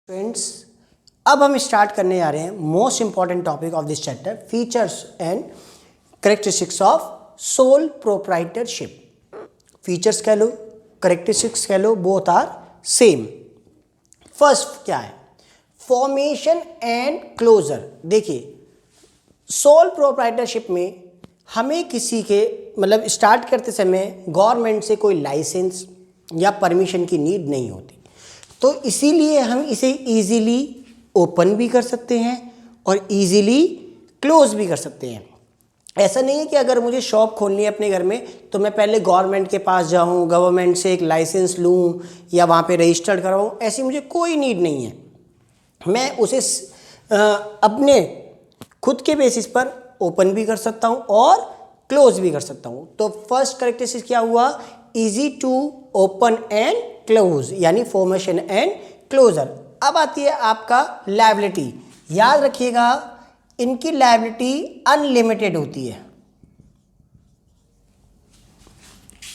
Friends, अब हम start करने जा रहे हैं most important topic of this chapter, features and characteristics of sole proprietorship. Features कह लो, करेक्टरिस्टिक्स कह लो, बोथ आर सेम। फर्स्ट क्या है? Formation and closure. देखिए, सोल प्रोप्राइटरशिप में हमें किसी के मतलब स्टार्ट करते समय गवर्नमेंट से कोई लाइसेंस या परमिशन की नीड नहीं होती, तो इसीलिए हम इसे इजीली ओपन भी कर सकते हैं और इजीली क्लोज भी कर सकते हैं। ऐसा नहीं है कि अगर मुझे शॉप खोलनी है अपने घर में तो मैं पहले गवर्नमेंट के पास जाऊं, गवर्नमेंट से एक लाइसेंस लूं या वहाँ पे रजिस्टर्ड करवाऊं, ऐसी मुझे कोई नीड नहीं है। मैं उसे अपने खुद के बेसिस पर ओपन भी कर सकता हूं और क्लोज भी कर सकता हूं। तो फर्स्ट करेक्टरिस्टिक क्या हुआ? Easy to open and close, यानी फॉर्मेशन एंड क्लोजर। अब आती है आपका लायबिलिटी। याद रखिएगा, इनकी लायबिलिटी अनलिमिटेड होती है।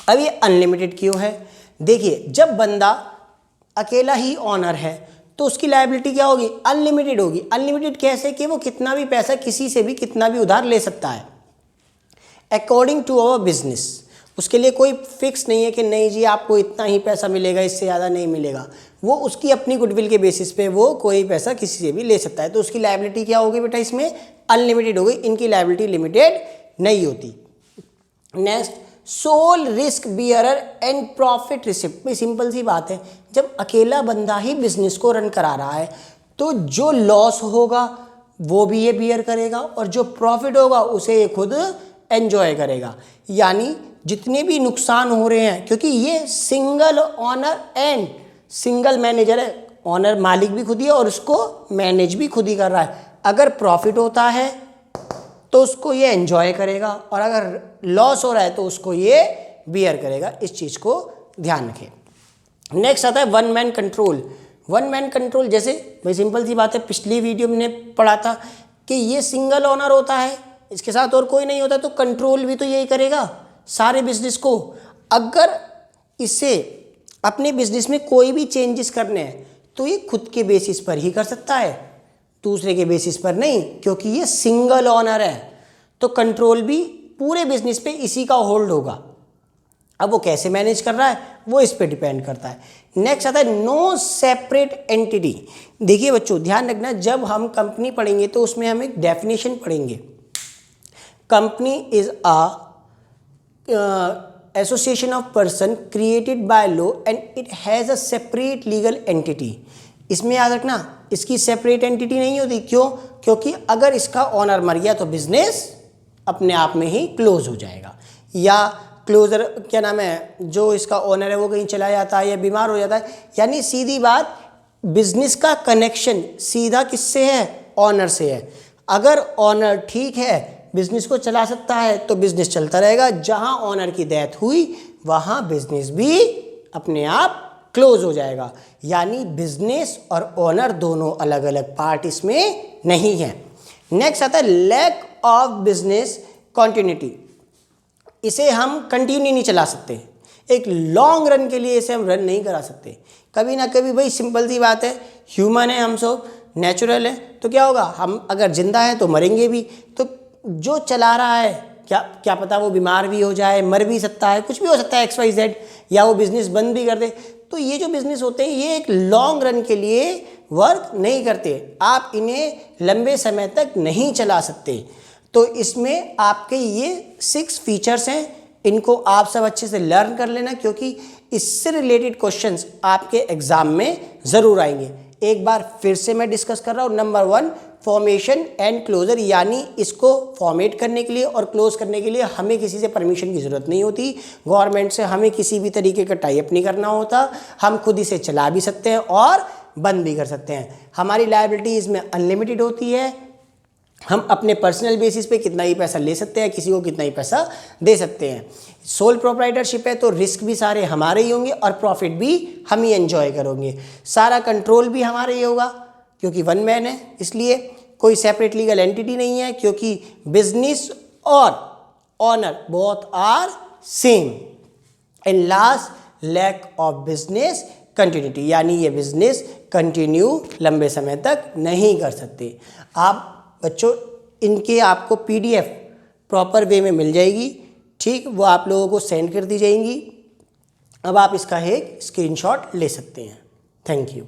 अब ये अनलिमिटेड क्यों है? देखिए, जब बंदा अकेला ही ऑनर है तो उसकी लायबिलिटी क्या होगी? अनलिमिटेड होगी। अनलिमिटेड कैसे? कि वो कितना भी पैसा किसी से भी कितना भी उधार ले सकता है अकॉर्डिंग टू अवर बिजनेस। उसके लिए कोई फिक्स नहीं है कि नहीं जी आपको इतना ही पैसा मिलेगा, इससे ज़्यादा नहीं मिलेगा। वो उसकी अपनी गुडविल के बेसिस पे वो कोई पैसा किसी से भी ले सकता है। तो उसकी लायबिलिटी क्या होगी बेटा? इसमें अनलिमिटेड होगी। इनकी लायबिलिटी लिमिटेड नहीं होती। Next, sole risk bearer and profit receipt. Simple सी बात है, जब अकेला बंदा ही बिजनेस को रन करा रहा है तो जो लॉस होगा वो भी ये बियर करेगा और जो प्रॉफिट होगा उसे ये खुद एंजॉय करेगा। यानी जितने भी नुकसान हो रहे हैं, क्योंकि ये single owner and single manager है, ऑनर मालिक भी खुद ही है और उसको मैनेज भी खुद ही कर रहा है। अगर प्रॉफिट होता है तो उसको ये एंजॉय करेगा और अगर लॉस हो रहा है तो उसको ये बियर करेगा। इस चीज़ को ध्यान रखें। नेक्स्ट आता है one man control. One man control, जैसे भाई सिंपल सी बात है, पिछली वीडियो में पढ़ा था कि ये सिंगल ओनर होता है, इसके साथ और कोई नहीं होता, तो कंट्रोल भी तो यही करेगा सारे बिजनेस को। अगर इसे अपने बिजनेस में कोई भी चेंजेस करने हैं तो ये खुद के बेसिस पर ही कर सकता है, दूसरे के बेसिस पर नहीं, क्योंकि ये सिंगल ओनर है। तो कंट्रोल भी पूरे बिजनेस पे इसी का होल्ड होगा। अब वो कैसे मैनेज कर रहा है वो इस पे डिपेंड करता है। नेक्स्ट आता है नो सेपरेट एंटिटी। देखिए बच्चों, ध्यान रखना, जब हम कंपनी पढ़ेंगे तो उसमें हम एक डेफिनेशन पढ़ेंगे। Company is a association of person created by law and it has a separate legal entity. इसमें याद रखना, इसकी सेपरेट एंटिटी नहीं होती। क्यों? क्योंकि अगर इसका ओनर मर गया तो बिजनेस अपने आप में ही क्लोज हो जाएगा, या क्लोजर क्या नाम है, जो इसका ओनर है वो कहीं चला जाता है या बीमार हो जाता है। यानी सीधी बात, बिजनेस का कनेक्शन सीधा किससे है? ऑनर से है। अगर ऑनर ठीक है, बिजनेस को चला सकता है, तो बिजनेस चलता रहेगा। जहां ऑनर की डेथ हुई वहां बिजनेस भी अपने आप क्लोज हो जाएगा। यानी बिजनेस और ओनर दोनों अलग अलग पार्ट इसमें नहीं है। नेक्स्ट आता है लैक ऑफ बिजनेस कंटिन्यूटी। इसे हम कंटिन्यू नहीं चला सकते, एक लॉन्ग रन के लिए इसे हम रन नहीं करा सकते। कभी ना कभी, भाई सिंपल सी बात है, ह्यूमन है हम सब, नेचुरल है, तो क्या होगा, हम अगर जिंदा हैं तो मरेंगे भी। तो जो चला रहा है, क्या पता वो बीमार भी हो जाए, मर भी सकता है, कुछ भी हो सकता है, XYZ, या वो बिजनेस बंद भी कर दे। तो ये जो बिजनेस होते हैं ये एक लॉन्ग रन के लिए वर्क नहीं करते, आप इन्हें लंबे समय तक नहीं चला सकते। तो इसमें आपके ये 6 फीचर्स हैं, इनको आप सब अच्छे से लर्न कर लेना, क्योंकि इससे रिलेटेड क्वेश्चंस आपके एग्जाम में ज़रूर आएंगे। एक बार फिर से मैं डिस्कस कर रहा हूँ। नंबर 1, फॉर्मेशन एंड क्लोजर, यानी इसको फॉर्मेट करने के लिए और क्लोज करने के लिए हमें किसी से परमिशन की ज़रूरत नहीं होती, गवर्नमेंट से हमें किसी भी तरीके का टाई अप नहीं करना होता। हम खुद इसे चला भी सकते हैं और बंद भी कर सकते हैं। हमारी लायबिलिटी इसमें अनलिमिटेड होती है। हम अपने पर्सनल बेसिस पे कितना ही पैसा ले सकते हैं, किसी को कितना ही पैसा दे सकते हैं। सोल प्रोप्राइटरशिप है तो रिस्क भी सारे हमारे ही होंगे और प्रॉफिट भी हम ही एंजॉय करेंगे। सारा कंट्रोल भी हमारे ही होगा क्योंकि वन मैन है, इसलिए कोई सेपरेट लीगल एंटिटी नहीं है, क्योंकि बिजनेस और owner both are same. And last, lack of business continuity, यानी ये बिजनेस कंटिन्यू लंबे समय तक नहीं कर सकते। आप बच्चों इनके आपको PDF प्रॉपर वे में मिल जाएगी, ठीक, वो आप लोगों को सेंड कर दी जाएंगी। अब आप इसका एक स्क्रीनशॉट ले सकते हैं। Thank you.